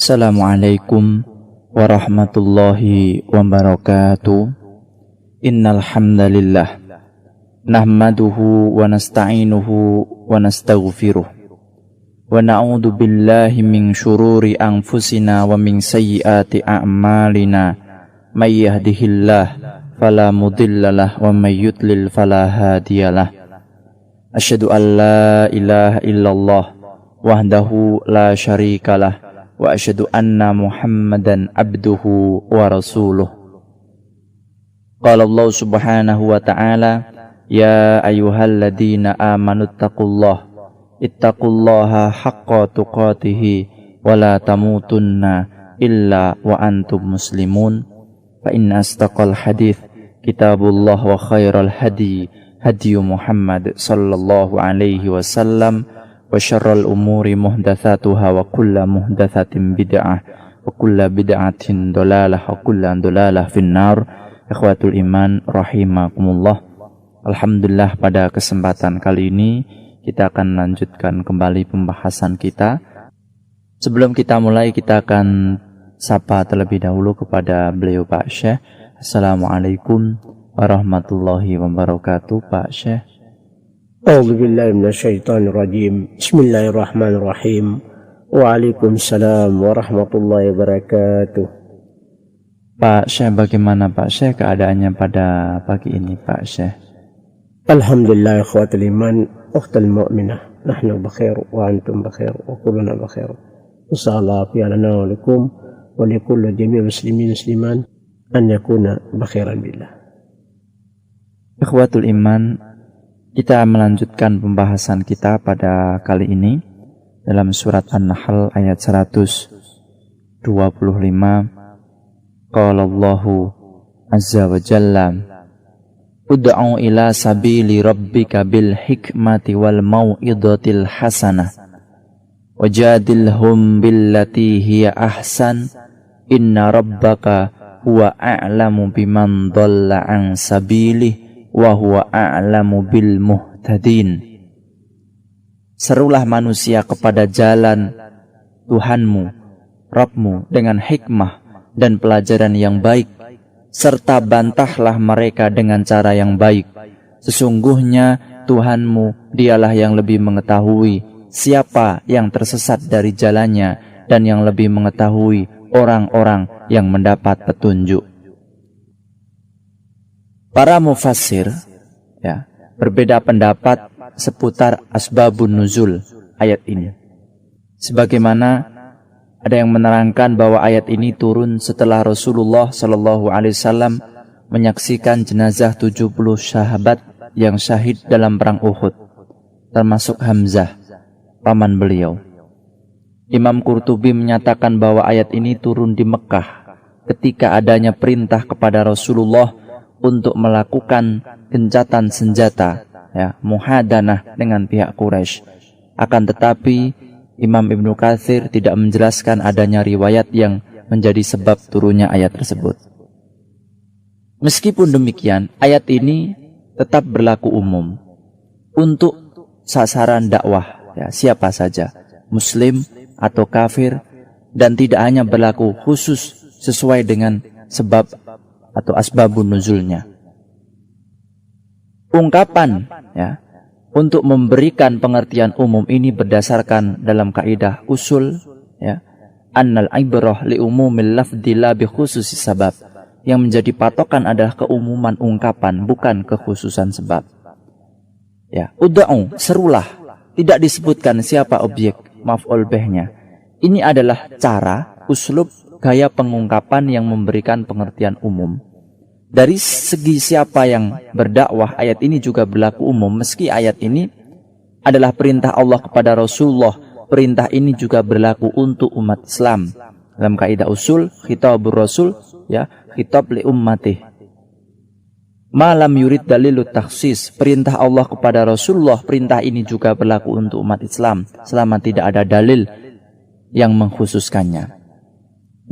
Assalamualaikum warahmatullahi wabarakatuh. Innal hamdalillah nahmaduhu wa nasta'inuhu wa nastaghfiruh wa na'udzu billahi min syururi anfusina wa min sayyiati a'malina. May yahdihillah fala mudhillalah wa may yudlil fala hadiyalah. Asyhadu an la ilaha illallah wahdahu la syarikalah wa asyhadu anna Muhammadan abduhu wa rasuluh. Qala Allah subhanahu wa ta'ala, ya ayyuhalladzina amanu ittaqullaha haqqa tuqatih wa la tamutunna illa wa antum muslimun. Fa inna astaqal hadits kitabullah wa khairal hadi Muhammad sallallahu alaihi wasallam wa syarrul umuri muhdatsatuha wa kullu muhdatsatin bid'ah wa kullu bid'atin dhalalah wa kullu dhalalah finnar. Ikhwatul iman rahimakumullah. Alhamdulillah, pada kesempatan kali ini kita akan melanjutkan kembali pembahasan kita. Sebelum kita mulai, kita akan sapa terlebih dahulu kepada beliau Pak Syekh. Assalamualaikum warahmatullahi wabarakatuh, Pak Syekh. A'udzu billahi minasyaitonir rajim. Bismillahirrahmanirrahim. Waalaikumsalam warahmatullahi wabarakatuh. Pak Syekh, bagaimana Pak Syekh keadaannya pada pagi ini, Pak Syekh? Alhamdulillah, ikhwatul iman, ukhtul mu'minah, nahnu bikhair wa antum bikhair wa kulluna bikhair. Insyaallah fi lana wa lakum wa likulli jami' muslimin musliman an yakuna bikhairan billah. Ikhwatul iman, kita melanjutkan pembahasan kita pada kali ini dalam surat An-Nahl ayat 125. Qala Allahu azza wa jalla, ud'u ila sabili rabbika bil hikmati wal mau'izatil hasanah wajadilhum billati hiya ahsan inna rabbaka huwa a'lamu biman dhalla an sabilihi wa huwa a'lamu bil muhtadin. Serulah manusia kepada jalan Tuhanmu, Rabbmu, dengan hikmah dan pelajaran yang baik, serta bantahlah mereka dengan cara yang baik. Sesungguhnya Tuhanmu dialah yang lebih mengetahui siapa yang tersesat dari jalannya dan yang lebih mengetahui orang-orang yang mendapat petunjuk. Para mufassir berbeda pendapat seputar asbabun nuzul ayat ini. Sebagaimana ada yang menerangkan bahwa ayat ini turun setelah Rasulullah sallallahu alaihi wasallam menyaksikan jenazah 70 sahabat yang syahid dalam perang Uhud, termasuk Hamzah, paman beliau. Imam Qurtubi menyatakan bahwa ayat ini turun di Mekah ketika adanya perintah kepada Rasulullah untuk melakukan gencatan senjata, muhadanah dengan pihak Quraisy. Akan tetapi Imam Ibnu Katsir tidak menjelaskan adanya riwayat yang menjadi sebab turunnya ayat tersebut. Meskipun demikian, ayat ini tetap berlaku umum untuk sasaran dakwah, siapa saja, muslim atau kafir, dan tidak hanya berlaku khusus sesuai dengan sebab atau asbabun nuzulnya. Ungkapan untuk memberikan pengertian umum ini berdasarkan dalam kaidah usul, annal ibrah li umumil lafdzi la bi khususis sabab. Yang menjadi patokan adalah keumuman ungkapan, bukan kekhususan sebab. Ud'u, serulah, tidak disebutkan siapa objek maf'ul bihnya. Ini adalah cara, uslub, gaya pengungkapan yang memberikan pengertian umum. Dari segi siapa yang berdakwah, ayat ini juga berlaku umum. Meski ayat ini adalah perintah Allah kepada Rasulullah, perintah ini juga berlaku untuk umat Islam. Dalam kaidah usul, khitabur rasul, khitab li ummatih. Malam yurid dalilut takhsis, perintah Allah kepada Rasulullah, perintah ini juga berlaku untuk umat Islam selama tidak ada dalil yang mengkhususkannya.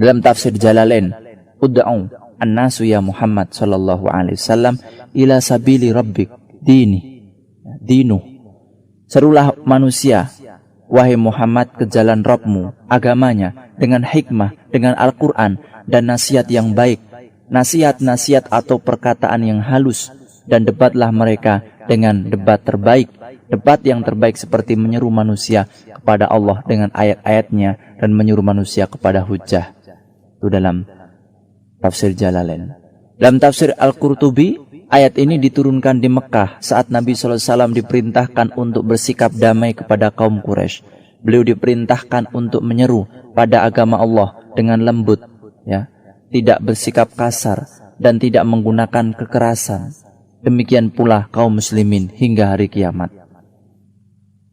Dalam tafsir Jalalain, ud'u an-nasu ya Muhammad sallallahu alaihi wasallam ila sabili rabbik dinu. Serulah manusia, wahai Muhammad, ke jalan Rabbmu, agamanya, dengan hikmah, dengan Al-Quran dan nasihat yang baik, nasihat-nasihat atau perkataan yang halus, dan debatlah mereka dengan debat terbaik. Debat yang terbaik seperti menyeru manusia kepada Allah dengan ayat-ayatnya dan menyuruh manusia kepada hujjah. Itu dalam tafsir Jalalain. Dalam tafsir Al-Qurtubi, ayat ini diturunkan di Mekah saat Nabi SAW diperintahkan untuk bersikap damai kepada kaum Quraisy. Beliau diperintahkan untuk menyeru pada agama Allah dengan lembut, ya, tidak bersikap kasar dan tidak menggunakan kekerasan. Demikian pula kaum muslimin hingga hari kiamat.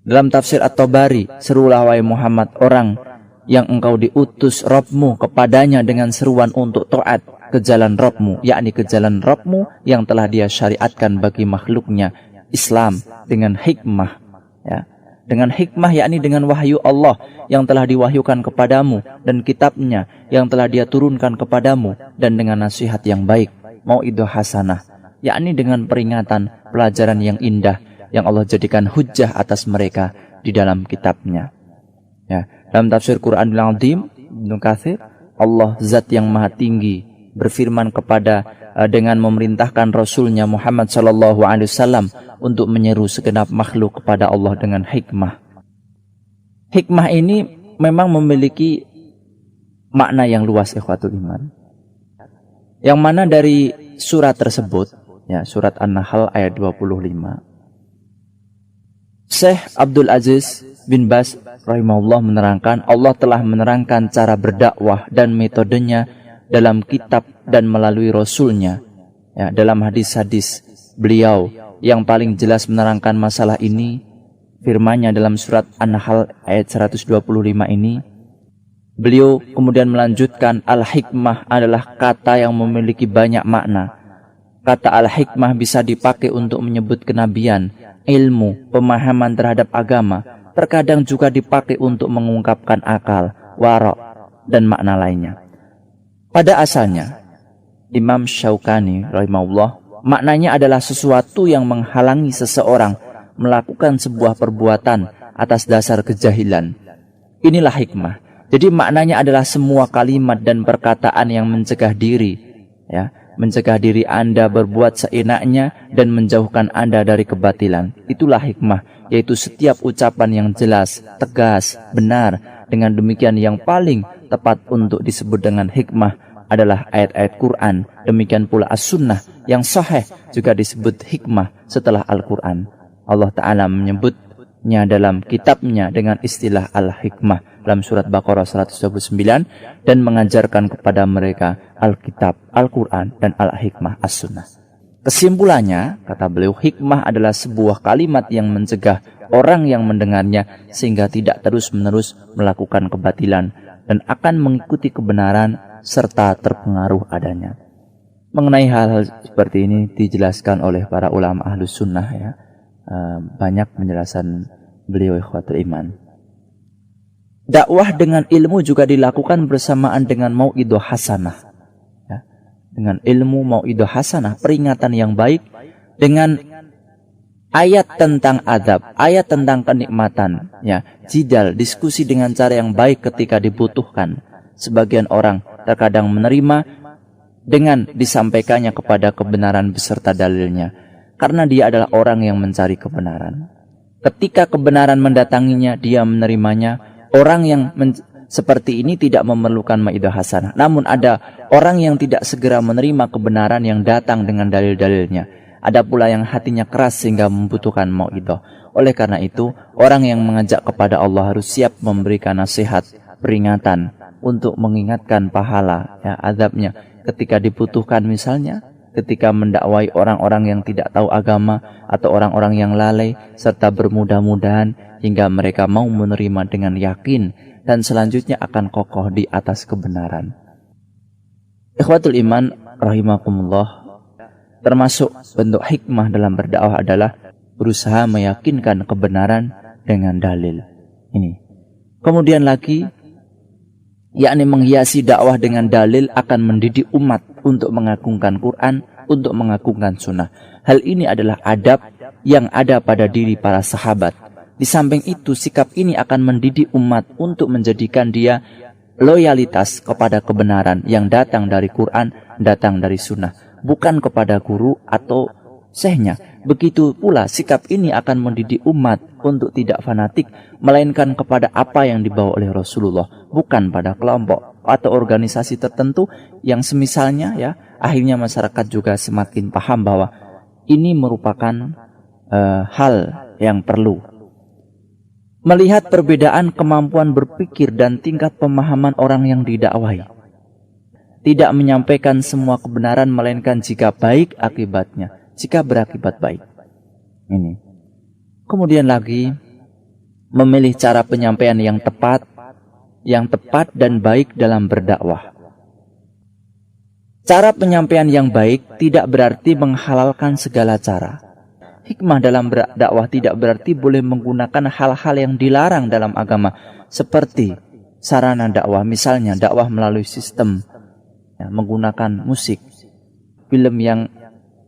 Dalam tafsir At-Tabari, serulah wahai Muhammad orang yang engkau diutus Rabbmu kepadanya dengan seruan untuk taat ke jalan Rabbmu, yakni ke jalan Rabbmu yang telah dia syariatkan bagi makhluknya, Islam, dengan hikmah, ya. Dengan hikmah yakni dengan wahyu Allah yang telah diwahyukan kepadamu dan kitabnya yang telah dia turunkan kepadamu, dan dengan nasihat yang baik, mau'idhah hasanah, yakni dengan peringatan, pelajaran yang indah yang Allah jadikan hujjah atas mereka di dalam kitabnya. Ya, dalam tafsir Quranul Azim, Ibnu Katsir, Allah zat yang maha tinggi berfirman kepada dengan memerintahkan Rasulnya Muhammad SAW untuk menyeru segenap makhluk kepada Allah dengan hikmah. Hikmah ini memang memiliki makna yang luas, ikhwatul iman. Yang mana dari surat tersebut, ya, surat An-Nahl ayat 25, Syekh Abdul Aziz bin Baz rahimahullah menerangkan, Allah telah menerangkan cara berdakwah dan metodenya dalam kitab dan melalui Rasulnya, ya, dalam hadis-hadis beliau yang paling jelas menerangkan masalah ini. Firman-Nya dalam surat An-Nahl ayat 125 ini, beliau kemudian melanjutkan, al-hikmah adalah kata yang memiliki banyak makna. Kata al-hikmah bisa dipakai untuk menyebut kenabian, ilmu, pemahaman terhadap agama. Terkadang juga dipakai untuk mengungkapkan akal, warok, dan makna lainnya. Pada asalnya, Imam Syaukani rahimahullah, maknanya adalah sesuatu yang menghalangi seseorang melakukan sebuah perbuatan atas dasar kejahilan. Inilah hikmah. Jadi maknanya adalah semua kalimat dan perkataan yang mencegah diri, ya, mencegah diri Anda berbuat seenaknya dan menjauhkan Anda dari kebatilan. Itulah hikmah, yaitu setiap ucapan yang jelas, tegas, benar. Dengan demikian yang paling tepat untuk disebut dengan hikmah adalah ayat-ayat Quran. Demikian pula as-sunnah yang sahih juga disebut hikmah setelah Al-Quran. Allah Ta'ala menyebutnya dalam kitabnya dengan istilah al-hikmah dalam surat Baqarah 129 dan mengajarkan kepada mereka Alkitab, Al-Quran, dan Al-Hikmah, As-Sunnah. Kesimpulannya, kata beliau, hikmah adalah sebuah kalimat yang mencegah orang yang mendengarnya sehingga tidak terus-menerus melakukan kebatilan dan akan mengikuti kebenaran serta terpengaruh adanya. Mengenai hal-hal seperti ini dijelaskan oleh para ulama Ahlus Sunnah, ya. Banyak penjelasan beliau, ikhwatul iman. Dakwah dengan ilmu juga dilakukan bersamaan dengan mau'idhah hasanah, ya. Dengan ilmu, mau'idhah hasanah, peringatan yang baik, dengan ayat tentang adab, ayat tentang kenikmatan, ya, jidal, diskusi dengan cara yang baik ketika dibutuhkan. Sebagian orang terkadang menerima dengan disampaikannya kepada kebenaran beserta dalilnya, karena dia adalah orang yang mencari kebenaran. Ketika kebenaran mendatanginya, dia menerimanya. Orang yang seperti ini tidak memerlukan mau'idhah hasanah. Namun ada orang yang tidak segera menerima kebenaran yang datang dengan dalil-dalilnya. Ada pula yang hatinya keras sehingga membutuhkan mau'idhah. Oleh karena itu, orang yang mengajak kepada Allah harus siap memberikan nasihat, peringatan, untuk mengingatkan pahala, ya, azabnya ketika dibutuhkan, misalnya ketika mendakwai orang-orang yang tidak tahu agama atau orang-orang yang lalai, serta bermudah-mudahan hingga mereka mau menerima dengan yakin dan selanjutnya akan kokoh di atas kebenaran. Ikhwatul iman rahimakumullah, termasuk bentuk hikmah dalam berdakwah adalah berusaha meyakinkan kebenaran dengan dalil. Ini. Kemudian lagi, yakni menghiasi dakwah dengan dalil akan mendidik umat untuk mengagungkan Quran, untuk mengagungkan sunnah. Hal ini adalah adab yang ada pada diri para sahabat. Di samping itu, sikap ini akan mendidik umat untuk menjadikan dia loyalitas kepada kebenaran yang datang dari Quran, datang dari sunnah, bukan kepada guru atau syekhnya. Begitu pula sikap ini akan mendidik umat untuk tidak fanatik, melainkan kepada apa yang dibawa oleh Rasulullah, bukan pada kelompok atau organisasi tertentu yang semisalnya, ya. Akhirnya masyarakat juga semakin paham bahwa ini merupakan hal yang perlu. Melihat perbedaan kemampuan berpikir dan tingkat pemahaman orang yang didakwahi. Tidak menyampaikan semua kebenaran, melainkan jika baik akibatnya, jika berakibat baik. Ini. Kemudian lagi, memilih cara penyampaian yang tepat dan baik dalam berdakwah. Cara penyampaian yang baik tidak berarti menghalalkan segala cara. Hikmah dalam berdakwah tidak berarti boleh menggunakan hal-hal yang dilarang dalam agama, seperti sarana dakwah, misalnya dakwah melalui sistem, ya, menggunakan musik, film yang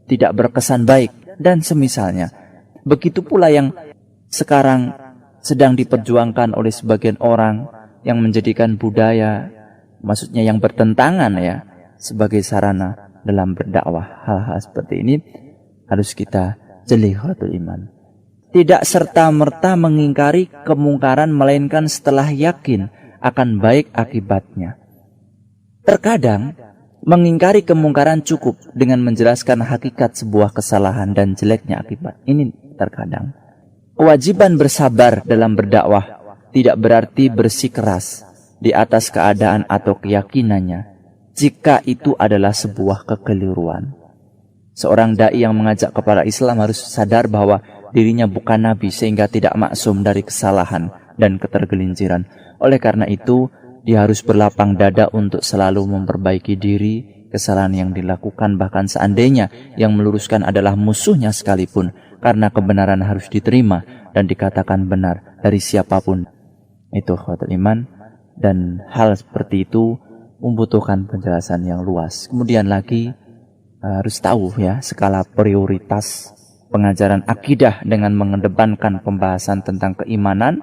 tidak berkesan baik, dan semisalnya. Begitu pula yang sekarang sedang diperjuangkan oleh sebagian orang yang menjadikan budaya, maksudnya yang bertentangan, ya, sebagai sarana dalam berdakwah. Hal-hal seperti ini harus kita jeli khawatul iman. Tidak serta-merta mengingkari kemungkaran, melainkan setelah yakin akan baik akibatnya. Terkadang mengingkari kemungkaran cukup dengan menjelaskan hakikat sebuah kesalahan dan jeleknya akibat. Ini terkadang. Kewajiban bersabar dalam berdakwah tidak berarti bersikeras di atas keadaan atau keyakinannya, jika itu adalah sebuah kekeliruan. Seorang dai yang mengajak kepada Islam harus sadar bahwa dirinya bukan nabi, sehingga tidak maksum dari kesalahan dan ketergelinciran. Oleh karena itu, dia harus berlapang dada untuk selalu memperbaiki diri, kesalahan yang dilakukan, bahkan seandainya yang meluruskan adalah musuhnya sekalipun, karena kebenaran harus diterima dan dikatakan benar dari siapapun. Itu khawatir iman, dan hal seperti itu membutuhkan penjelasan yang luas. Kemudian lagi, harus tahu, ya, skala prioritas pengajaran akidah dengan mengedepankan pembahasan tentang keimanan,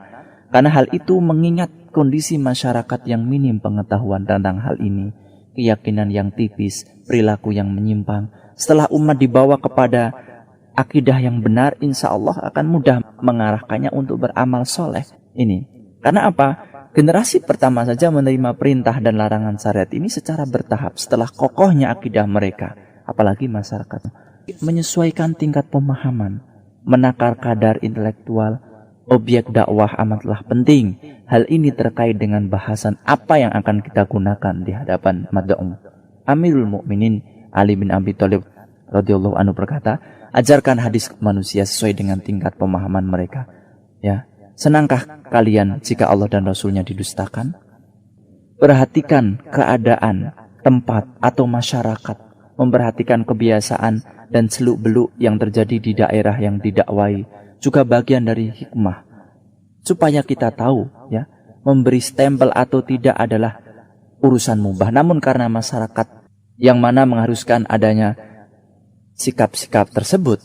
karena hal itu mengingat kondisi masyarakat yang minim pengetahuan tentang hal ini, keyakinan yang tipis, perilaku yang menyimpang. Setelah umat dibawa kepada akidah yang benar, insya Allah akan mudah mengarahkannya untuk beramal soleh. Ini karena apa? Generasi pertama saja menerima perintah dan larangan syariat ini secara bertahap setelah kokohnya akidah mereka. Apalagi masyarakat menyesuaikan tingkat pemahaman, menakar kadar intelektual. Objek dakwah amatlah penting. Hal ini terkait dengan bahasan apa yang akan kita gunakan di hadapan mad'u. Amirul Mukminin Ali bin Abi Thalib radhiyallahu anhu berkata, ajarkan hadis manusia sesuai dengan tingkat pemahaman mereka. Ya, senangkah kalian jika Allah dan Rasulnya didustakan? Perhatikan keadaan, tempat atau masyarakat, memperhatikan kebiasaan dan seluk-beluk yang terjadi di daerah yang didakwai, juga bagian dari hikmah. Supaya kita tahu, ya, memberi stempel atau tidak adalah urusan mubah. Namun karena masyarakat yang mana mengharuskan adanya sikap-sikap tersebut,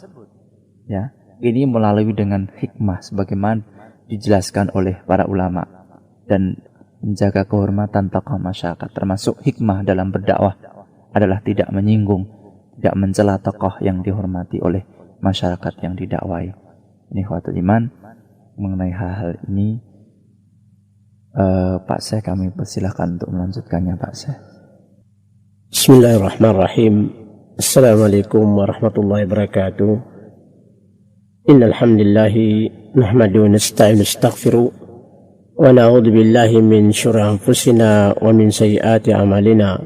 ya, ini melalui dengan hikmah sebagaimana dijelaskan oleh para ulama, dan menjaga kehormatan tokoh masyarakat, termasuk hikmah dalam berdakwah adalah tidak menyinggung, tidak mencela tokoh yang dihormati oleh masyarakat yang didakwai. Ini khawatir iman. Mengenai hal-hal ini, Pak Syekh, kami persilahkan untuk melanjutkannya, Pak Syekh. Bismillahirrahmanirrahim. Assalamualaikum warahmatullahi wabarakatuh. Innal hamdalillah nahmaduhu wa nasta'inu wa nastaghfiruh wa na'udzu billahi min syururi anfusina wa min sayyiati a'malina.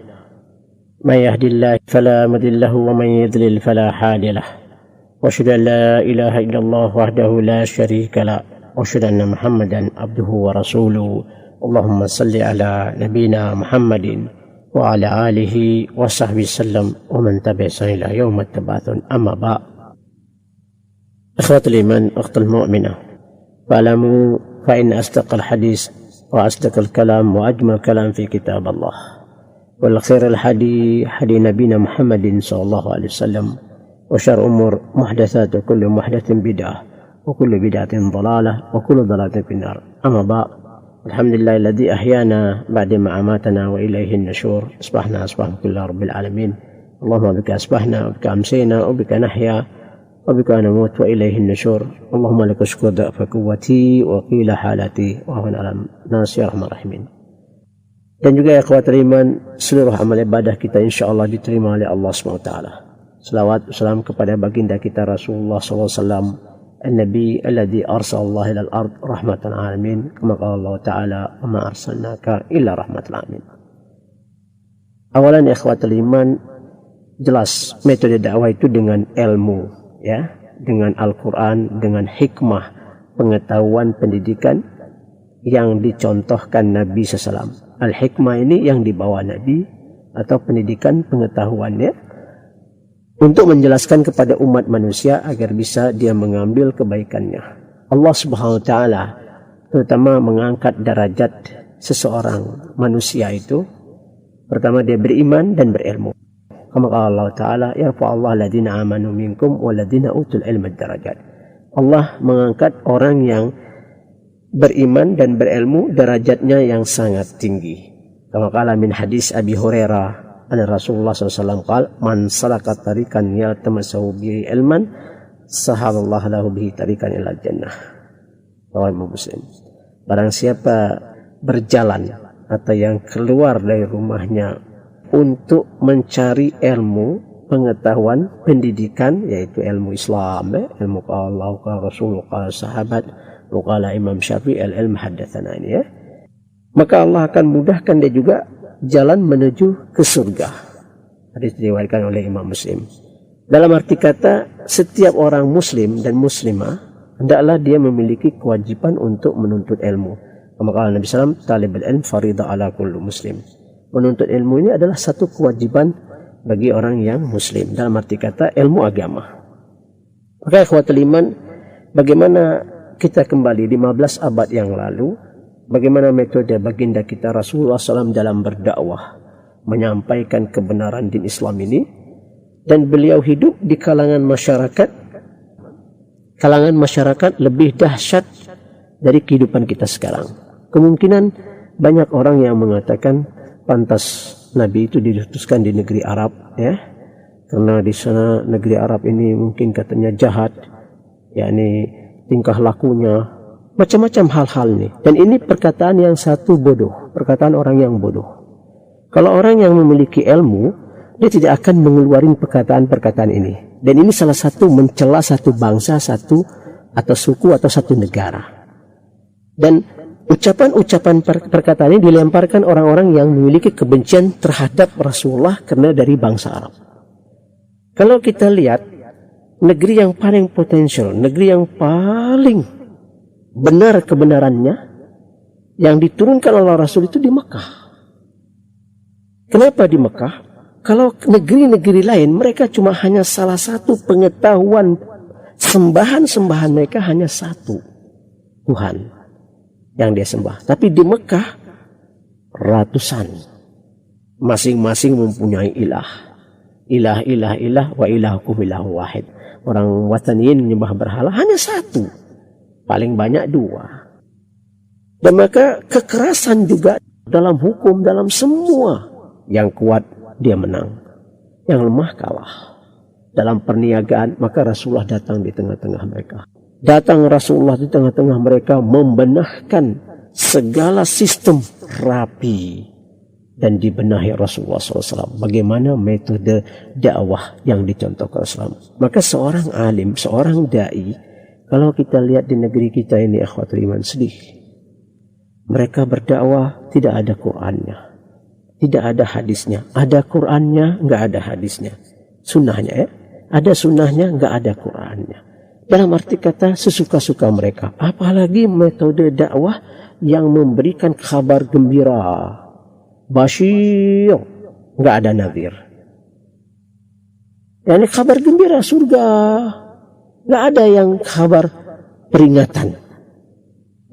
May yahdihillahu fala mudilla lahu wa may yudlil fala hadiya lahu. وأشهد أن لا إله إلا الله وحده لا شريك له وأشهد أن محمدا عبده ورسوله. اللهم صل على نبينا محمد وعلى آله وصحبه وسلم ومن تبعهم إلى يوم التبعث. أما بعد، إخوة الإيمان، أخت المؤمنة، فاعلموا فإن أصدق الحديث وأصدق الكلام وأجمل الكلام في كتاب الله، والخير الحديث حديث نبينا محمد صلى الله عليه وسلم، وشر أمور محدثات وكل محدث بدعة وكل بدعة ضلالة وكل ضلالة في النار. أما بعد، Alhamdulillah alladzi ahyana ba'da ma amatana wa ilayhi an-nusyur. Asbahna asbahna rabbil alamin. Allahumma bika asbahna wa bika amsayna wa bika nahya wa bika namut wa ilayhi an-nusyur. Allahumma laka syukru da'fa quwwati wa qila halati wa huwa alam nas ya rahman rahimin. Dan juga ya ikhwatul iman, seluruh amal ibadah kita insyaallah diterima oleh Allah SWT. Selawat salam kepada baginda kita Rasulullah SAW, An-Nabi alladhi arsalallahu ilal ard rahmatan alamin, kama qala Allah Ta'ala, wa ma arsalnaka illa rahmatan alamin. Awalan ikhwatul iman, jelas metode dakwah itu dengan ilmu, ya, dengan Al-Quran, dengan hikmah, pengetahuan, pendidikan yang dicontohkan Nabi SAW. Al-hikmah ini yang dibawa Nabi atau pendidikan pengetahuannya untuk menjelaskan kepada umat manusia agar bisa dia mengambil kebaikannya. Allah Subhanahu wa Ta'ala terutama mengangkat derajat seseorang manusia itu, pertama dia beriman dan berilmu. Kama qala Allah Ta'ala, yarfa'allahu alladhina amanu minkum walladhina utul ilma darajat. Allah mengangkat orang yang beriman dan berilmu derajatnya yang sangat tinggi. Kama qala min hadis Abi Hurairah anna Rasulullah SAW qala man salaka tariqan yaltamasu bihi ilman sahalallahu lahu bihi tariqan ila jannah. Rawahu Muslim. Barang siapa berjalan atau yang keluar dari rumahnya untuk mencari ilmu, pengetahuan, pendidikan, yaitu ilmu Islam, ilmu Allah, Rasulullah, sahabat, qala Imam Syafi'i al-ilm haddatsana ini, ya. Maka Allah akan mudahkan dia juga jalan menuju ke surga. Hadis diriwayatkan oleh Imam Muslim. Dalam arti kata, setiap orang muslim dan muslimah hendaklah dia memiliki kewajiban untuk menuntut ilmu. Kama Nabi SAW, talibul ilm faridah ala kullu muslim. Menuntut ilmu ini adalah satu kewajiban bagi orang yang muslim. Dalam arti kata, ilmu agama. Maka ikhwatul iman, bagaimana kita kembali 15 abad yang lalu, bagaimana metode baginda kita Rasulullah SAW dalam berdakwah, menyampaikan kebenaran din Islam ini, dan beliau hidup di kalangan masyarakat lebih dahsyat dari kehidupan kita sekarang. Kemungkinan banyak orang yang mengatakan pantas Nabi itu diutuskan di negeri Arab, ya, karena di sana negeri Arab ini mungkin katanya jahat, yakni tingkah lakunya, macam-macam hal-hal nih. Dan ini perkataan yang satu bodoh, perkataan orang yang bodoh. Kalau orang yang memiliki ilmu, dia tidak akan mengeluarkan perkataan-perkataan ini. Dan ini salah satu mencela satu bangsa, satu atau suku atau satu negara. Dan ucapan-ucapan perkataan ini dilemparkan orang-orang yang memiliki kebencian terhadap Rasulullah karena dari bangsa Arab. Kalau kita lihat, negeri yang paling potensial, negeri yang paling benar kebenarannya yang diturunkan oleh Rasul itu di Mekah. Kenapa di Mekah? Kalau negeri-negeri lain mereka cuma hanya salah satu pengetahuan, sembahan mereka hanya satu, Tuhan yang dia sembah. Tapi di Mekah ratusan, masing-masing mempunyai ilah wa ilahukum ilahu wahid. Orang wataniyin menyembah berhala hanya satu, paling banyak dua. Dan maka kekerasan juga dalam hukum, dalam semua, yang kuat dia menang, yang lemah kalah. Dalam perniagaan, maka Rasulullah datang di tengah-tengah mereka. Datang Rasulullah di tengah-tengah mereka, membenahkan segala sistem rapi, dan dibenahi Rasulullah SAW. Bagaimana metode dakwah yang dicontohkan Rasulullah. Maka seorang alim, seorang da'i, kalau kita lihat di negeri kita ini, akhwatul iman, sedih. Mereka berdakwah tidak ada Qur'annya, tidak ada hadisnya. Ada Qur'annya, nggak ada hadisnya. Sunnahnya, ya, ada sunnahnya, nggak ada Qur'annya. Dalam arti kata sesuka-suka mereka. Apalagi metode dakwah yang memberikan kabar gembira, Bashir, nggak ada Nadhir. Yani kabar gembira surga, nggak ada yang kabar peringatan.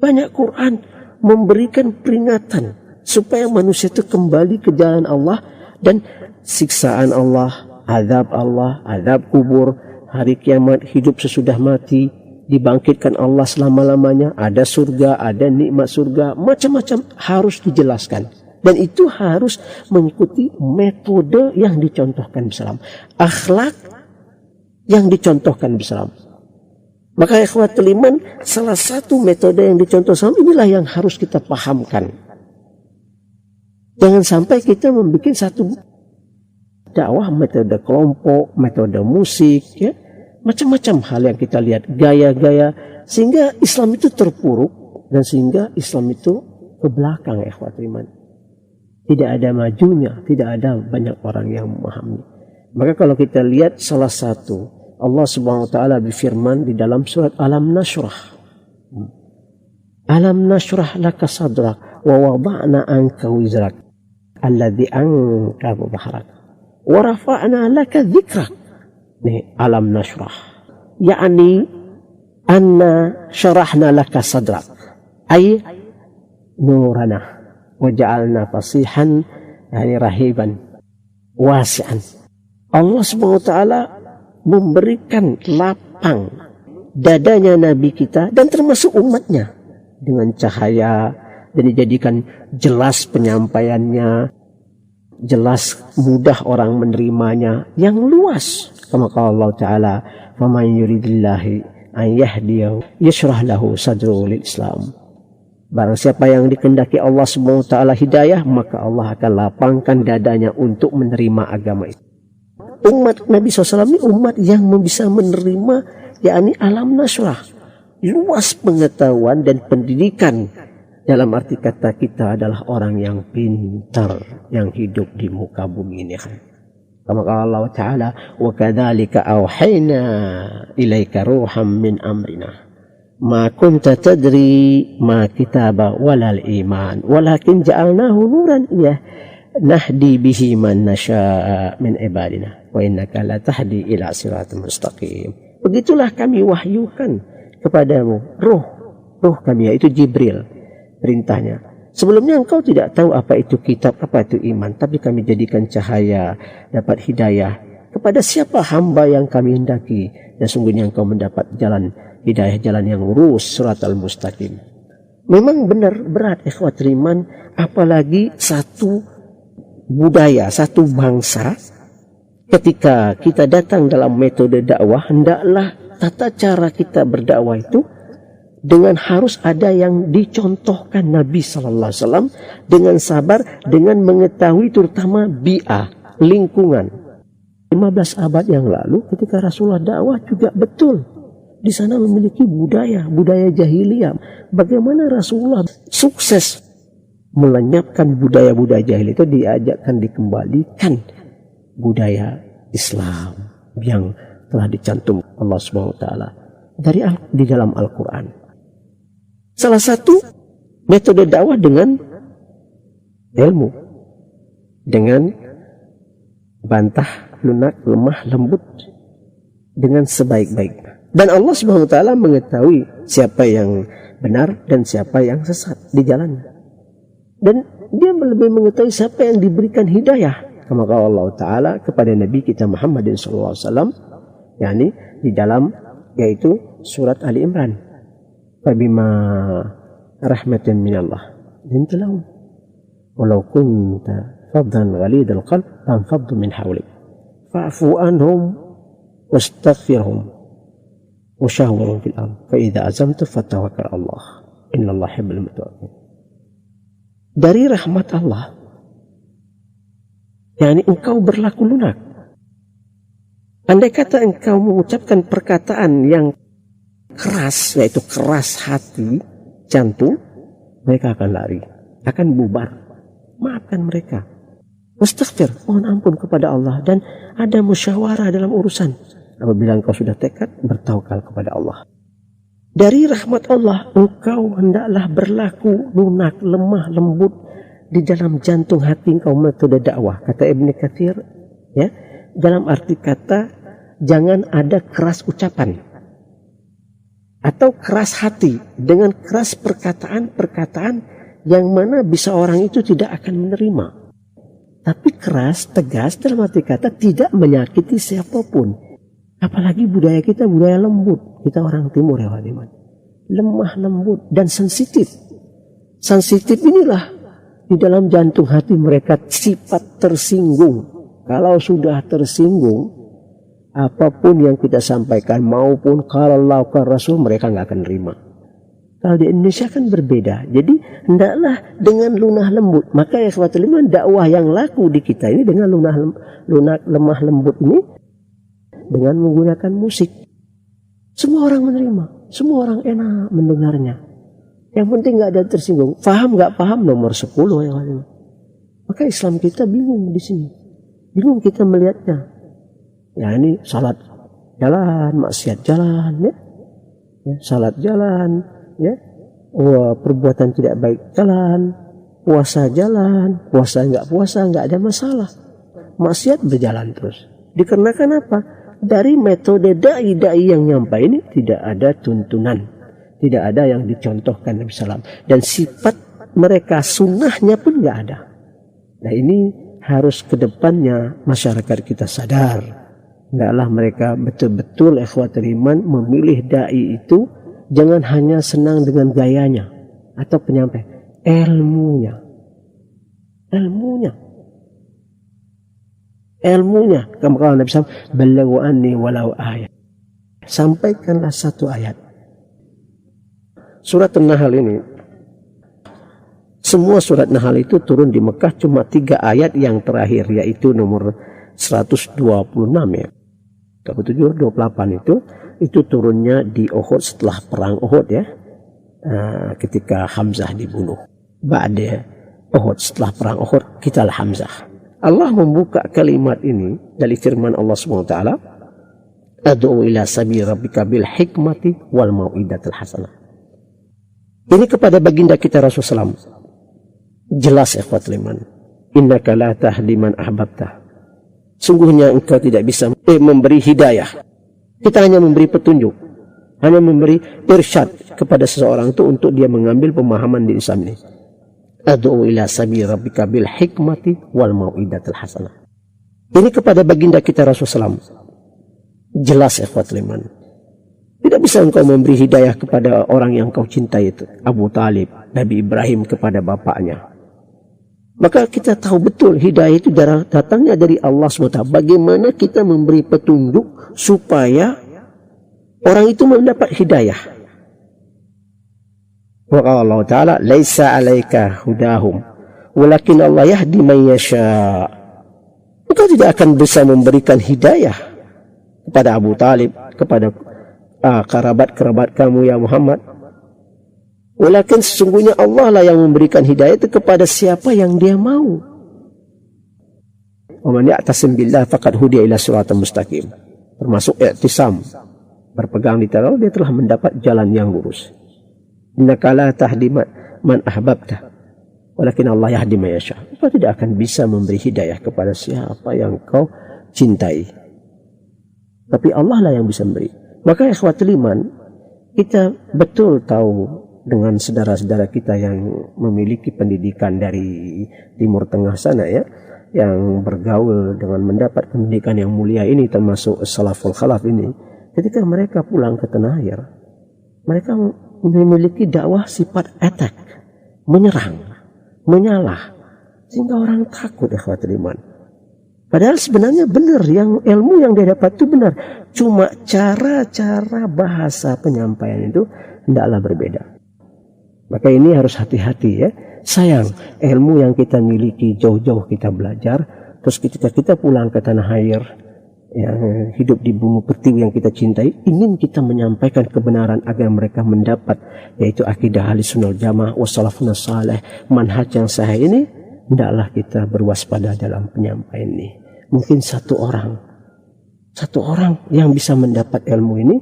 Banyak Quran memberikan peringatan supaya manusia itu kembali ke jalan Allah, dan siksaan Allah, azab kubur, hari kiamat, hidup sesudah mati, dibangkitkan Allah selama-lamanya, ada surga, ada nikmat surga, macam-macam harus dijelaskan. Dan itu harus mengikuti metode yang dicontohkan Islam, akhlak yang dicontohkan Islam. Maka ikhwatul iman, salah satu metode yang dicontoh Islam inilah yang harus kita pahamkan. Jangan sampai kita membuat satu dakwah metode kelompok, metode musik, ya, macam-macam hal yang kita lihat, gaya-gaya, sehingga Islam itu terpuruk dan sehingga Islam itu ke belakang, ikhwatul iman. Tidak ada majunya, tidak ada banyak orang yang memahami. Maka kalau kita lihat salah satu, Allah Subhanahu wa taala berfirman di dalam surat Alam Nashrah. Alam nashrah laka sadrak wa wada'na anka wizrak alladhi anqadha dhahrak wa rafa'na laka dhikrak. Nih, alam nashrah. Yani anna syarahna laka sadrak. Ay nurana waja'alna fasihan, yani rahiban wasi'an. Allah Subhanahu wa taala memberikan lapang dadanya Nabi kita dan termasuk umatnya dengan cahaya, dan dijadikan jelas penyampaiannya, jelas mudah orang menerimanya, yang luas. Kama qala Allah taala, "Faman yuridillahi an yahdiyahu yashrah lahu sadruhu lil Islam." Barang siapa yang dikehendaki Allah Subhanahu wa taala hidayah, maka Allah akan lapangkan dadanya untuk menerima agama itu. Umat Nabi SAW ini umat yang bisa menerima, yakni alam nasrah, luas pengetahuan dan pendidikan. Dalam arti kata kita adalah orang yang pintar, yang hidup di muka bumi ini. Kama qala Allah taala, "Wa kadzalika auhayna ilaika ruham min amrina ma kunta tadri ma kitaba walal iman walakin ja'alnahu nuran nahdi bihi man nasha' min ibadina wa innaka la tahdi ila siratal mustaqim." Begitulah kami wahyukan kepadamu roh kami, yaitu Jibril, perintahnya. Sebelumnya engkau tidak tahu apa itu kitab, apa itu iman, tapi kami jadikan cahaya, dapat hidayah kepada siapa hamba yang kami hendaki, dan sungguhnya engkau mendapat jalan hidayah, jalan yang lurus, siratal mustaqim. Memang benar berat ikhwatul iman, apalagi satu budaya, satu bangsa. Ketika kita datang dalam metode dakwah, hendaklah tata cara kita berdakwah itu dengan harus ada yang dicontohkan Nabi Sallallahu Alaihi Wasallam, dengan sabar, dengan mengetahui terutama bi'ah, lingkungan. 15 abad yang lalu ketika Rasulullah dakwah juga betul di sana memiliki budaya jahiliyah. Bagaimana Rasulullah sukses melenyapkan budaya-budaya jahiliyah itu, diajakkan dikembalikan budaya Islam yang telah dicantum Allah Subhanahu wa taala di dalam Al-Qur'an. Salah satu metode dakwah dengan ilmu, dengan bantah, lunak, lemah, lembut, dengan sebaik-baiknya. Dan Allah Subhanahu wa taala mengetahui siapa yang benar dan siapa yang sesat di jalannya. Dan dia lebih mengetahui siapa yang diberikan hidayah. Kama qala Allah taala kepada Nabi kita Muhammad sallallahu alaihi wasallam, yakni di dalam yaitu surat Ali Imran. Fabima rahmatan minallah linta lahum walau kunta faddan ghalidal qalb lanfaddu min hawlik fa'fu anhum wastaghfirhum وشاورهم في الأمر فإذا عزمت فتوكل على الله إن الله يحب المتوكلين. Dari rahmat Allah, yakni engkau berlaku lunak. Andai kata engkau mengucapkan perkataan yang keras, yaitu keras hati, jantung, mereka akan lari, akan bubar. Maafkan mereka. Wastaghfir, mohon ampun kepada Allah, dan ada musyawarah dalam urusan. Apabila engkau sudah tekad, bertawakal kepada Allah. Dari rahmat Allah, engkau hendaklah berlaku lunak, lemah, lembut di dalam jantung hati engkau metode dakwah. Kata Ibn Katsir, ya, dalam arti kata jangan ada keras ucapan atau keras hati dengan keras perkataan yang mana bisa orang itu tidak akan menerima. Tapi keras, tegas dalam arti kata tidak menyakiti siapapun. Apalagi budaya kita budaya lembut. Kita orang timur ya Wadiman. Lemah lembut dan sensitif. Sensitif inilah di dalam jantung hati mereka sifat tersinggung. Kalau sudah tersinggung, apapun yang kita sampaikan maupun kalau laukan Rasul mereka nggak akan terima. Kalau di Indonesia kan berbeda. Jadi hendaklah dengan lunah lembut. Maka ya ikhwatul iman, dakwah yang laku di kita ini dengan lemah lembut ini dengan menggunakan musik. Semua orang menerima, semua orang enak mendengarnya. Yang penting nggak ada tersinggung. Paham nggak paham nomor 10 ya ikhwatul. Maka Islam kita bingung di sini. Bingung kita melihatnya. Ya ini salat jalan, maksiat jalan ya. Salat jalan, ya. Perbuatan tidak baik jalan, puasa jalan, puasa nggak ada masalah. Maksiat berjalan terus. Dikarenakan apa? Dari metode dai yang nyampai ini tidak ada tuntunan, tidak ada yang dicontohkan Nabi Sallam, dan sifat mereka sunnahnya pun nggak ada. Nah ini harus kedepannya masyarakat kita sadar. Hendaklah mereka betul-betul ikhwatul iman memilih dai itu jangan hanya senang dengan gayanya atau penyampaian, ilmunya. Kalau Nabi SAW balaghu anni walau ayat. Sampaikanlah satu ayat. Surat An-Nahl ini, semua surat Nahl itu turun di Mekah cuma 3 ayat yang terakhir, yaitu nomor 126 ya. 27, 28 itu turunnya di Uhud setelah perang Uhud ya. Ketika Hamzah dibunuh. Ba'da Uhud, setelah perang Uhud, kita Hamzah. Allah membuka kalimat ini dari firman Allah SWT, Ad'u ila sabili rabbika bil hikmati wal mau'idatil hasanah. Ini kepada baginda kita Rasulullah SAW. Jelas ikhwatul iman. Innaka la tahdi man ahbabta. Sungguhnya engkau tidak bisa memberi hidayah. Kita hanya memberi petunjuk. Hanya memberi irsyad kepada seseorang itu untuk dia mengambil pemahaman di Islam ini. Ad'u ila sabili rabbika bil hikmati wal mau'idatil hasanah. Ini kepada baginda kita Rasulullah SAW. Jelas ikhwatul iman. Tidak bisa engkau memberi hidayah kepada orang yang kau cintai itu. Abu Talib, Nabi Ibrahim kepada bapaknya. Maka kita tahu betul hidayah itu datangnya dari Allah SWT. Bagaimana kita memberi petunjuk supaya orang itu mendapat hidayah. Wa Allah Ta'ala, laisa alaika hudahum, walakin Allah yahdi man yasha. Engkau tidak akan bisa memberikan hidayah kepada Abu Talib, kepada kerabat-kerabat kamu ya Muhammad. Walakin sesungguhnya Allah lah yang memberikan hidayah itu kepada siapa yang dia mau. Wa man ya'tasim billah faqad hudiya ila siratal mustaqim. Termasuk i'tisam, berpegang di Allah, dia telah mendapat jalan yang lurus. Innaka la tahdi man ahbabta, walakin Allah yahdi man yasha. Engkau tidak akan bisa memberi hidayah kepada siapa yang kau cintai, tapi Allah lah yang bisa memberi. Maka ikhwatul iman, kita betul tahu dengan saudara-saudara kita yang memiliki pendidikan dari Timur Tengah sana ya, yang bergaul dengan mendapat pendidikan yang mulia ini, termasuk salaful khalaf ini, ketika mereka pulang ke tanah air, mereka memiliki dakwah sifat attack, menyerang, menyalah, sehingga orang takut ikhwatul iman. Padahal sebenarnya benar, yang ilmu yang dia dapat itu benar, cuma cara-cara bahasa penyampaian itu hendaklah berbeda. Maka ini harus hati-hati ya. Sayang, ilmu yang kita miliki jauh-jauh kita belajar, terus ketika kita pulang ke tanah air, yang hidup di bumi pertiwi yang kita cintai, ingin kita menyampaikan kebenaran agar mereka mendapat, yaitu akidah ahli sunnah jamaah wassalafun salih, manhaj yang sahih ini, hendaklah kita berwaspada dalam penyampaian ini. Mungkin satu orang yang bisa mendapat ilmu ini,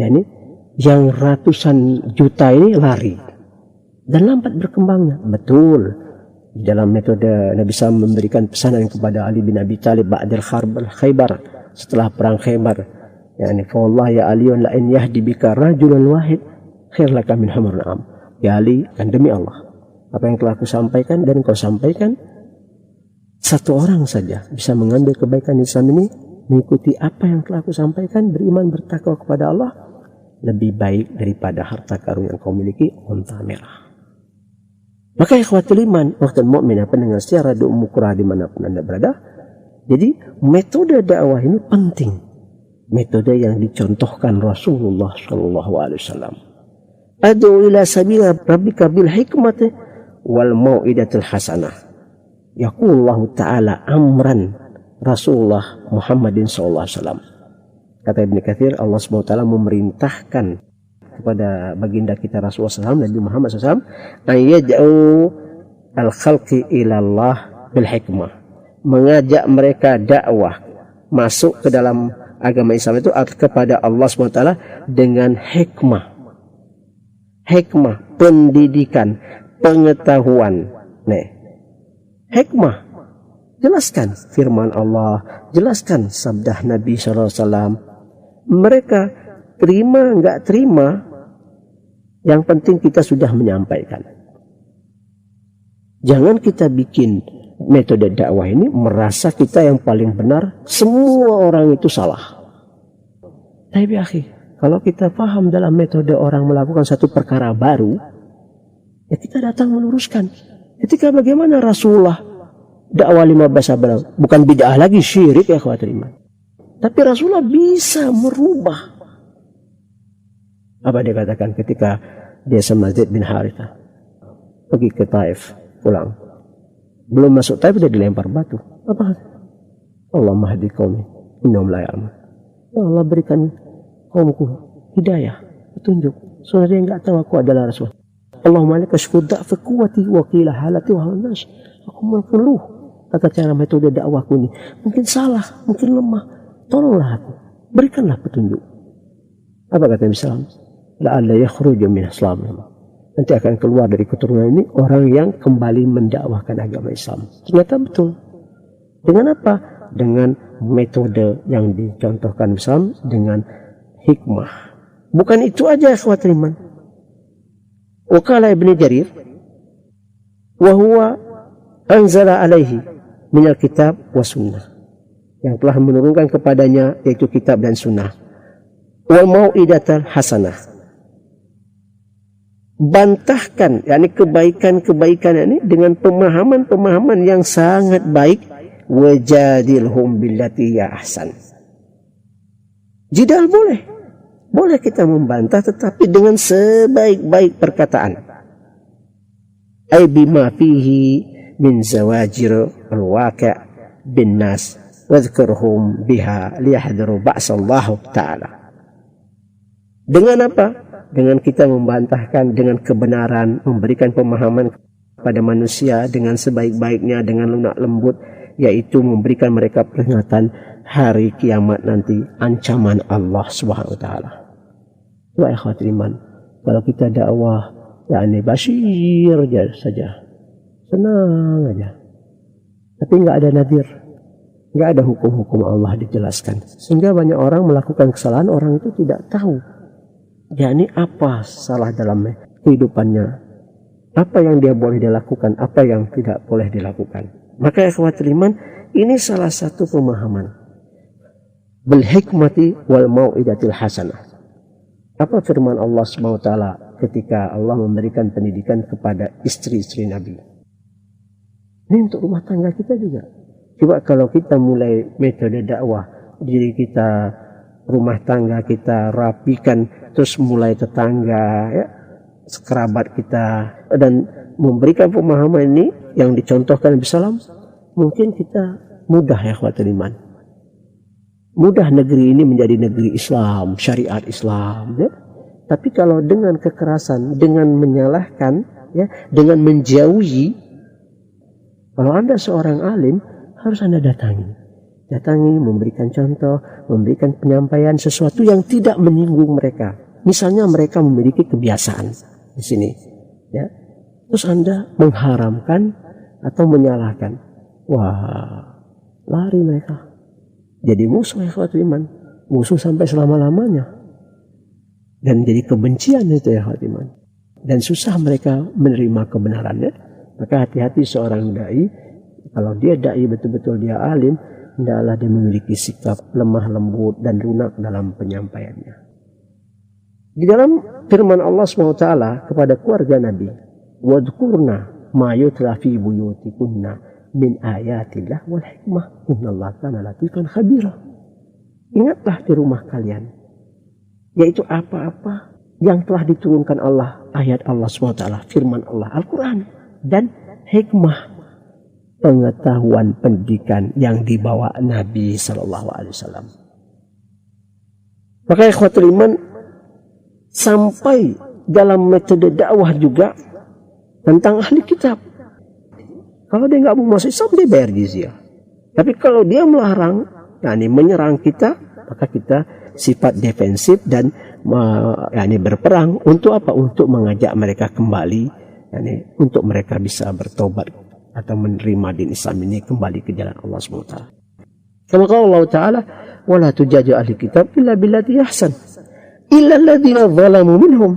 yakni yang ratusan juta ini lari dan lambat berkembangnya. Betul, dalam metode Nabi SAW memberikan pesanan kepada Ali bin Abi Thalib ba'dal Khaybar, setelah perang Khaybar, yakni fa wallahi ya aliyun la in yahdi bika rajulan wahid khair laka min humril am. Ya Ali, dan demi Allah, apa yang telah aku sampaikan dan kau sampaikan, satu orang saja bisa mengambil kebaikan Islam ini mengikuti apa yang telah aku sampaikan, beriman bertakwa kepada Allah, lebih baik daripada harta karun yang kau miliki, unta merah. Maka ikhwatul iman, waktu mukmin pendengar secara Radio Mukurah dimanapun Anda berada, jadi metode dakwah ini penting. Metode yang dicontohkan Rasulullah SAW. Adu ila sabila rabbika bil hikmati wal mau'idatil hasanah. Yaqulullahu ta'ala amran Rasulullah Muhammadin SAW. Kata Ibnu Katsir, Allah SWT memerintahkan kepada baginda kita Rasulullah SAW, Nabi Muhammad SAW, ayyad'u al-khalqi ilallah bil hikmah. Mengajak mereka dakwah masuk ke dalam agama Islam itu kepada Allah SWT dengan hikmah. Hikmah, pendidikan, pengetahuan. Hikmah, jelaskan firman Allah, jelaskan sabda Nabi SAW. Mereka terima enggak terima, yang penting kita sudah menyampaikan. Jangan kita bikin metode dakwah ini merasa kita yang paling benar, semua orang itu salah. Tapi akhi, kalau kita paham dalam metode orang melakukan satu perkara baru, ya kita datang meluruskan. Ketika bagaimana Rasulullah dakwah 15 abad, bukan bid'ah lagi, syirik ya khawatir iman. Tapi Rasulullah bisa merubah. Apa dia katakan ketika dia sama Zaid bin Harithah pergi ke Taif, pulang. Belum masuk Taif dia dilempar batu. Apa? Allah mahdi qaumi innahum la ya'lamun. Ya Allah berikan kaumku hidayah, petunjuk. Soalnya dia enggak tahu aku adalah Rasul. Allahumma laka syukuda fi quwwati wa qila halati wa nas. Aku mengeluh tata cara metode dakwahku ini. Mungkin salah, mungkin lemah. Tolonglah aku, berikanlah petunjuk. Apa kata Nabi SAW? La'alla yakhruju min aslamihim. Nanti akan keluar dari keturunan ini orang yang kembali mendakwahkan agama Islam. Ternyata betul. Dengan apa? Dengan metode yang dicontohkan Islam, dengan hikmah. Bukan itu aja ikhwatul iman. Waqala Ibnu Jarir wa huwa anzala alaihi minal kitab wa sunnah, yang telah menurunkan kepadanya yaitu kitab dan sunnah. Wal mau'idatal hasanah, bantahkan yakni kebaikan-kebaikan ini dengan pemahaman-pemahaman yang sangat baik. Wajadilhum billati ya ahsan. Jidal boleh kita membantah, tetapi dengan sebaik-baik perkataan. Ay bima fihi min zawajir al-waqi' bin nas wadhkurhum biha liyahdharu ba'sallahu ta'ala. Dengan apa? Dengan kita membantahkan dengan kebenaran, memberikan pemahaman kepada manusia dengan sebaik-baiknya, dengan lunak lembut, yaitu memberikan mereka peringatan hari kiamat nanti, ancaman Allah Subhanahu wa taala. Wa ikhwatul iman, kalau kita dakwah yakni basyir saja, senang aja, tapi enggak ada nadir, enggak ada hukum-hukum Allah dijelaskan, sehingga banyak orang melakukan kesalahan. Orang itu tidak tahu yakni apa salah dalam kehidupannya, apa yang dia boleh dilakukan, apa yang tidak boleh dilakukan. Maka ikhwatul iman, ini salah satu pemahaman bil hikmati wal mau'idatil hasanah. Apa firman Allah SWT ketika Allah memberikan pendidikan kepada istri-istri Nabi? Ini untuk rumah tangga kita juga. Coba kalau kita mulai metode dakwah, diri kita, rumah tangga kita rapikan, terus mulai tetangga, ya, kerabat kita, dan memberikan pemahaman ini yang dicontohkan Nabi SAW, mungkin kita mudah ya ikhwatul iman. Mudah negeri ini menjadi negeri Islam, syariat Islam, ya. Tapi kalau dengan kekerasan, dengan menyalahkan, ya, dengan menjauhi, kalau Anda seorang alim, harus Anda datangi, memberikan contoh, memberikan penyampaian sesuatu yang tidak menyinggung mereka. Misalnya mereka memiliki kebiasaan di sini, ya. Terus Anda mengharamkan atau menyalahkan, wah, lari mereka. Jadi musuh ikhwatul iman, musuh sampai selama-lamanya. Dan jadi kebencian itu ikhwatul iman. Dan susah mereka menerima kebenarannya. Maka hati-hati seorang dai, kalau dia dai betul-betul dia alim, hendaklah dia memiliki sikap lemah lembut dan lunak dalam penyampaiannya. Di dalam firman Allah SWT kepada keluarga Nabi, wadkurna ma yutla fi buyutikunna min ayatillah wal hikmah innallaha kana latifan khabira. Ingatlah di rumah kalian, yaitu apa-apa yang telah diturunkan Allah, ayat Allah SWT, firman Allah, Al-Quran, dan hikmah, pengetahuan pendidikan yang dibawa Nabi SAW. Maka ikhwatul iman, sampai dalam metode dakwah juga tentang ahli kitab. Kalau dia nggak mau masuk Islam, dia bayar jizyah. Tapi kalau dia melarang, menyerang kita, maka kita sifat defensif dan berperang. Untuk apa? Untuk mengajak mereka kembali, untuk mereka bisa bertobat atau menerima din Islam ini, kembali ke jalan Allah SWT. Kama qala Allah Ta'ala, wala tujadilu ahli kitab illa billati ahsan illa alladhina zalamu minhum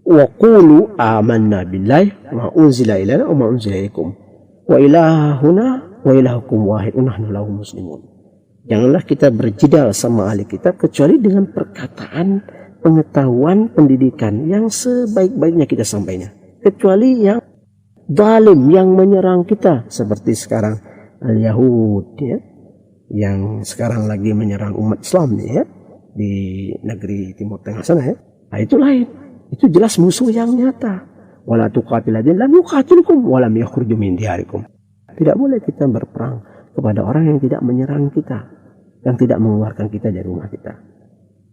wa qulu amanna billahi ma unzila ilaina wa ma unzila ilaikum wa ilahuna wa ilahukum wahid wa nahnu lahu muslimun. Janganlah kita berjidal sama ahli kitab kecuali dengan perkataan, pengetahuan, pendidikan yang sebaik-baiknya kita sampaikan. Kecuali yang zalim, yang menyerang kita, seperti sekarang al-Yahud, ya, yang sekarang lagi menyerang umat Islam, ya, di negeri Timur Tengah sana, ya. Nah, itu lain. Itu jelas musuh yang nyata. Wala tuqatil ladzina lam yuqatilukum wa lam yakhruju min diyarikum. Tidak boleh kita berperang kepada orang yang tidak menyerang kita, yang tidak mengeluarkan kita dari rumah kita,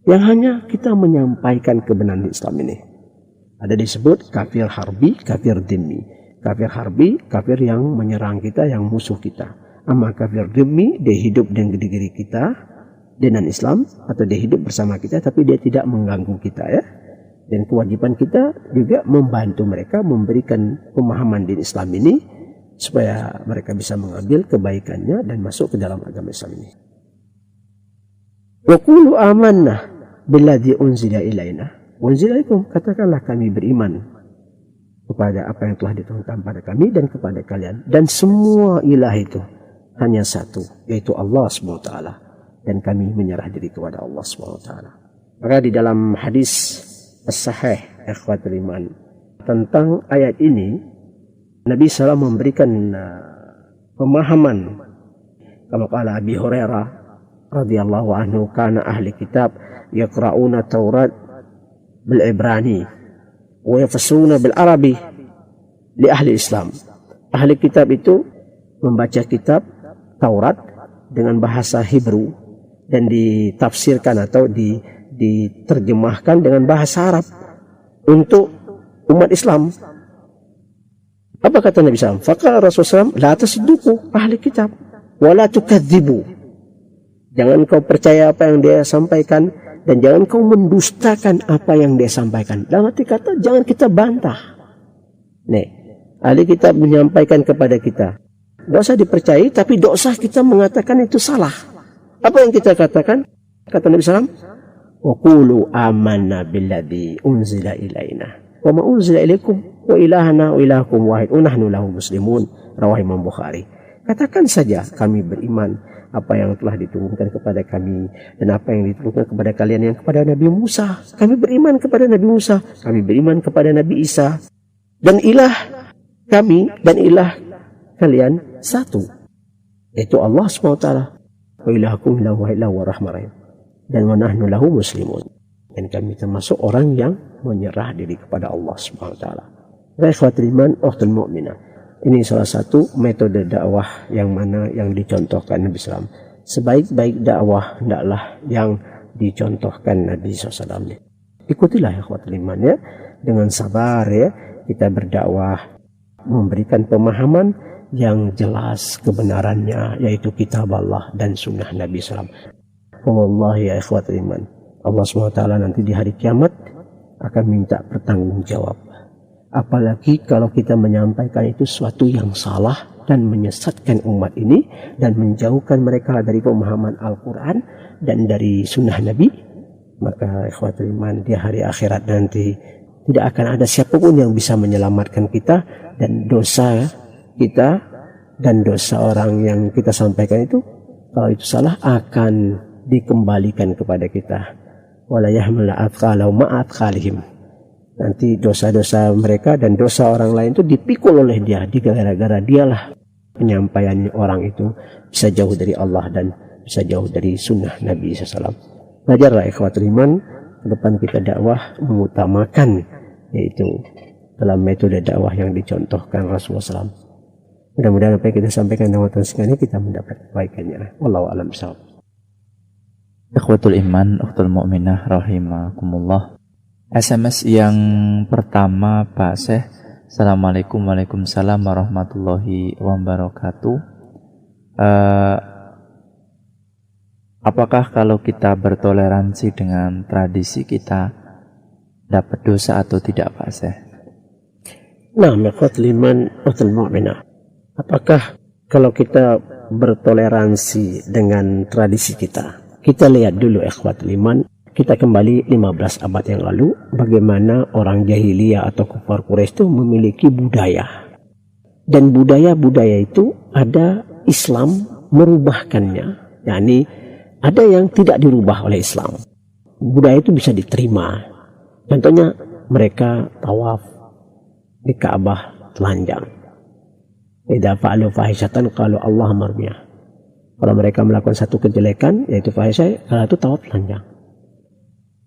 yang hanya kita menyampaikan kebenaran Islam ini. Ada disebut kafir harbi, kafir dhimmi. Kafir harbi, kafir yang menyerang kita, yang musuh kita. Amma kafir dhimmi, dia hidup dengan diri kita, dengan Islam, atau dia hidup bersama kita, tapi dia tidak mengganggu kita, ya. Dan kewajiban kita juga membantu mereka, memberikan pemahaman din Islam ini, supaya mereka bisa mengambil kebaikannya dan masuk ke dalam agama Islam ini. Wa qulu amanna billadzi unzila ilaina wa unzila ilaikum. Katakanlah kami beriman kepada apa yang telah diturunkan pada kami dan kepada kalian, dan semua ilah itu hanya satu, yaitu Allah SWT, dan kami menyerah diri kepada Allah SWT. Maka di dalam hadis as-sahih ikhwatul iman tentang ayat ini, Nabi SAW memberikan pemahaman. Kama qala Abi Hurairah radhiyallahu anhu, kana ahli kitab yaqra'una Taurat bil Ibrani wa yafassiruna bil Arabi li ahli Islam. Ahli kitab itu membaca kitab Taurat dengan bahasa Hebrew dan ditafsirkan atau diterjemahkan dengan bahasa Arab untuk umat Islam. Apa kata Nabi SAW? Faqala Rasulullah SAW, la tasidduqu ahli kitab wa la tukadzibu. Jangan kau percaya apa yang dia sampaikan, dan jangan kau mendustakan apa yang dia sampaikan. Dalam arti kata, jangan kita bantah. Nih, ahli kitab menyampaikan kepada kita, tidak usah dipercayai, tapi tidak usah kita mengatakan itu salah. Apa yang kita katakan? Kata Nabi SAW, wa qulu amanna billadzi unzila ilaina wa ma unzila ilaikum wa ilahana wa ilahukum wahid wa nahnu lahu muslimun. Rawah Imam Bukhari. Katakan saja kami beriman apa yang telah diturunkan kepada kami dan apa yang diturunkan kepada kalian yang kepada Nabi Musa. Kami beriman kepada Nabi Musa, kami beriman kepada Nabi Isa, dan ilah kami dan ilah kalian satu, yaitu Allah SWT. Wa ilahukum ilahu wahid wa rahmarahim, dan wa nahnu lahu muslimun, dan kami termasuk orang yang menyerah diri kepada Allah SWT. Ikhwatul iman, ukhtul mu'minah, ini salah satu metode dakwah yang mana yang dicontohkan Nabi SAW. Sebaik-baik dakwah hendaklah yang dicontohkan Nabi SAW. Ikutilah ikhwatul iman, ya, dengan sabar, ya, kita berdakwah, memberikan pemahaman yang jelas kebenarannya, yaitu kitab Allah dan sunnah Nabi SAW. Wallahi ya ikhwatul iman, Allah SWT nanti di hari kiamat akan minta pertanggungjawab. Apalagi kalau kita menyampaikan itu sesuatu yang salah dan menyesatkan umat ini dan menjauhkan mereka dari pemahaman Al-Quran dan dari sunnah Nabi, maka ikhwatul iman di hari akhirat nanti tidak akan ada siapapun yang bisa menyelamatkan kita, dan dosa kita dan dosa orang yang kita sampaikan itu kalau itu salah akan dikembalikan kepada kita. Wala yahmil athqalahu ma'athqalihim. Nanti dosa-dosa mereka dan dosa orang lain itu dipikul oleh dia, gara-gara dialah penyampaian orang itu bisa jauh dari Allah dan bisa jauh dari sunnah Nabi SAW. Belajarlah ikhwatul iman, ke depan kita dakwah mengutamakan yaitu dalam metode dakwah yang dicontohkan Rasulullah SAW. Mudah-mudahan apa yang kita sampaikan dalam waktu ini kita mendapat kebaikannya. Wallahu a'lam bishawab. Ikhwatul iman, ukhtul mu'minah rahimakumullah. SMS yang pertama Pak Syekh. Assalamualaikum waalaikumsalam warahmatullahi wabarakatuh. Apakah kalau kita bertoleransi dengan tradisi kita dapat dosa atau tidak Pak Syekh? Nah, ikhwatul iman, ukhtul mu'minah. Apakah kalau kita bertoleransi dengan tradisi kita? Kita lihat dulu ikhwatul iman. Kita kembali 15 abad yang lalu, bagaimana orang jahiliyah atau kufar Quraisy itu memiliki budaya. Dan budaya-budaya itu ada Islam merubahkannya. yakni ada yang tidak dirubah oleh Islam. Budaya itu bisa diterima. Contohnya mereka tawaf di Ka'bah telanjang. Idza fa'alu fahishatan qalu Allah marbiyah. Kalau mereka melakukan satu kejelekan yaitu fahisyah, kalau itu tawaf telanjang,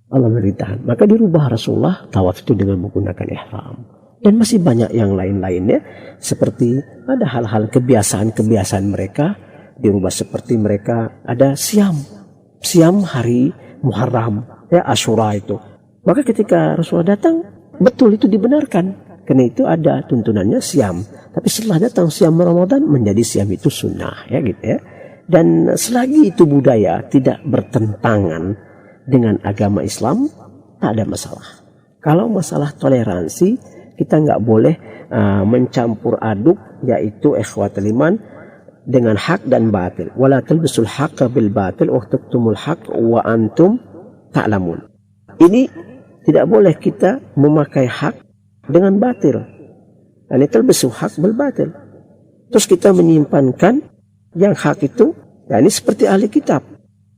Allah merintahkan. Maka dirubah Rasulullah tawaf itu dengan menggunakan ihram. Dan masih banyak yang lain-lainnya. Seperti ada hal-hal kebiasaan-kebiasaan mereka dirubah, seperti mereka ada siam hari Muharram, ya Asyura itu. Maka ketika Rasulullah datang, betul itu dibenarkan. Karena itu ada tuntunannya siam. Tapi setelah datang siam Ramadan menjadi siam itu sunnah, ya gitu ya. Dan selagi itu budaya tidak bertentangan dengan agama Islam, tak ada masalah. Kalau masalah toleransi, kita nggak boleh mencampur aduk, yaitu ikhwatul iman dengan hak dan batil. Wala talbisul haqqa bil batil wa taktumul haqq wa antum ta'lamun. Ini tidak boleh kita memakai hak dengan batil. Ini talbisul haqq bil batil. Terus kita menyimpankan yang hak itu, ya ini seperti ahli kitab.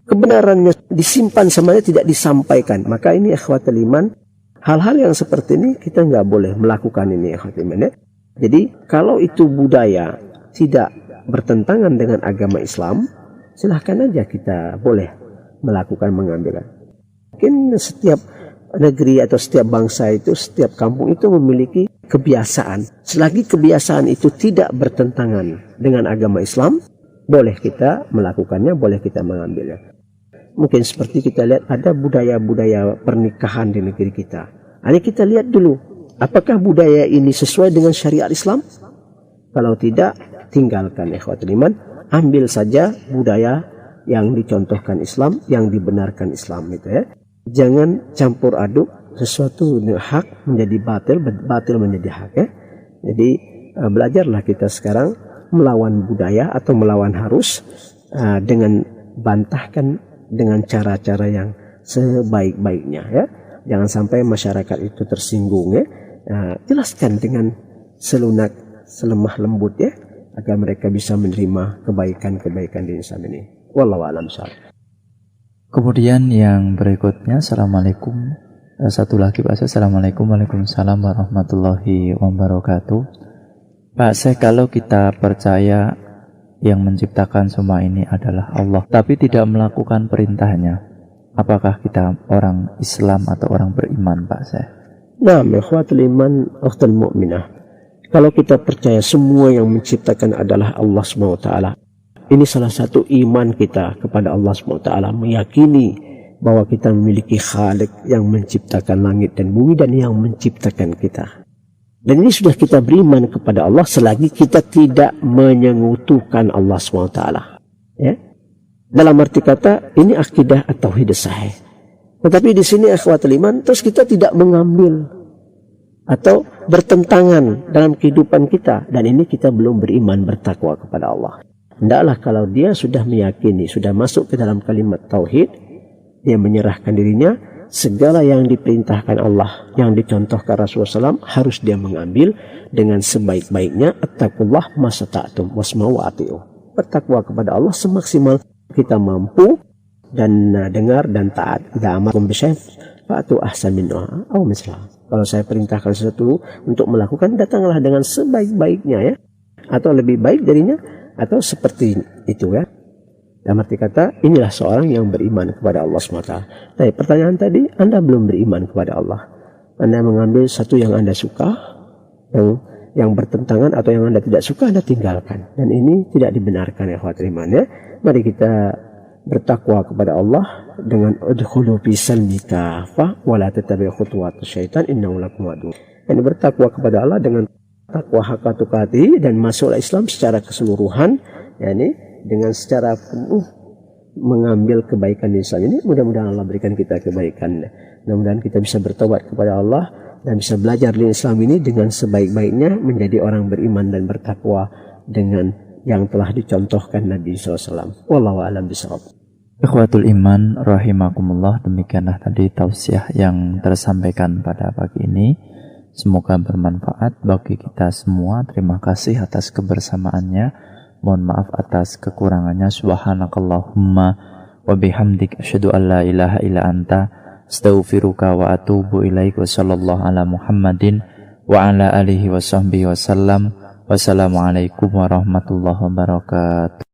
Kebenarannya disimpan semuanya, tidak disampaikan. Maka ini ikhwatul iman, hal-hal yang seperti ini kita nggak boleh melakukan ini ikhwatul iman, ya. Jadi kalau itu budaya tidak bertentangan dengan agama Islam, silahkan aja kita boleh melakukan mengambil. Mungkin setiap negeri atau setiap bangsa itu, setiap kampung itu memiliki kebiasaan. Selagi kebiasaan itu tidak bertentangan dengan agama Islam, boleh kita melakukannya, boleh kita mengambilnya. Mungkin seperti kita lihat ada budaya-budaya pernikahan di negeri kita. Hanya kita lihat dulu, apakah budaya ini sesuai dengan syariat Islam? Kalau tidak, tinggalkan ikhwatul iman. Ambil saja budaya yang dicontohkan Islam, yang dibenarkan Islam itu ya. Jangan campur aduk sesuatu hak menjadi batil, batil menjadi hak ya. Jadi belajarlah kita sekarang melawan budaya atau melawan arus dengan bantahkan dengan cara-cara yang sebaik-baiknya ya. Jangan sampai masyarakat itu tersinggung ya. Jelaskan dengan selunak, selemah lembut ya, agar mereka bisa menerima kebaikan-kebaikan di Islam ini. Wallahu a'lam bishawab. Kemudian yang berikutnya, Assalamualaikum. Satu lagi Pak Syekh, Assalamualaikum waalaikumsalam warahmatullahi wabarakatuh. Pak Syekh, kalau kita percaya yang menciptakan semua ini adalah Allah, tapi tidak melakukan perintahnya, apakah kita orang Islam atau orang beriman Pak Syekh? Nah, ikhwatul iman, ukhtul mu'minah. Kalau kita percaya semua yang menciptakan adalah Allah SWT, ini salah satu iman kita kepada Allah SWT, meyakini bahwa kita memiliki Khalik yang menciptakan langit dan bumi dan yang menciptakan kita. Dan ini sudah kita beriman kepada Allah selagi kita tidak menyekutukan Allah SWT. Ya? Dalam arti kata, ini akidah at-tauhid sahih. Tetapi di sini ikhwatul iman, terus kita tidak mengambil atau bertentangan dalam kehidupan kita. Dan ini kita belum beriman bertakwa kepada Allah. Hendaklah kalau dia sudah meyakini, sudah masuk ke dalam kalimat tauhid, dia menyerahkan dirinya, segala yang diperintahkan Allah, yang dicontohkan Rasulullah SAW, harus dia mengambil dengan sebaik-baiknya. Attaqullah masata'tum wasma'u ati'u. Bertakwa kepada Allah semaksimal kita mampu dan dengar dan taat. Idza amartum bisyai'in fa'tu ahsan minhu aw mislah. Kalau saya perintahkan sesuatu untuk melakukan, datanglah dengan sebaik-baiknya ya, atau lebih baik darinya, atau seperti itu ya. Dalam arti kata, inilah seorang yang beriman kepada Allah SWT. Tapi pertanyaan tadi, Anda belum beriman kepada Allah. Anda mengambil satu yang Anda suka, yang bertentangan atau yang Anda tidak suka, Anda tinggalkan. Dan ini tidak dibenarkan ya khawatir iman ya. Mari kita bertakwa kepada Allah dengan udkhulu fi salmi kafah wa la tattabi'u khutuwatus syaitan innahu lakum adu. Yani bertakwa kepada Allah dengan takwa haqqa tuqatih dan masuklah Islam secara keseluruhan, yakni dengan secara penuh mengambil kebaikan di Islam ini. Mudah-mudahan Allah berikan kita kebaikan. Mudah-mudahan kita bisa bertobat kepada Allah dan bisa belajar di Islam ini dengan sebaik-baiknya, menjadi orang beriman dan bertakwa dengan yang telah dicontohkan Nabi SAW. Wallahu a'lam bishawab. Ikhwatul iman rahimakumullah, demikianlah tadi tausiah yang tersampaikan pada pagi ini. Semoga bermanfaat bagi kita semua. Terima kasih atas kebersamaannya. Mohon maaf atas kekurangannya. Subhanakallahumma wa bihamdik asyhadu an la ilaha illa anta astaghfiruka wa atubu ilaik. Wa sallallahu ala Muhammadin wa ala alihi wa sahbihi wa sallam. Wassalamualaikum warahmatullahi wabarakatuh.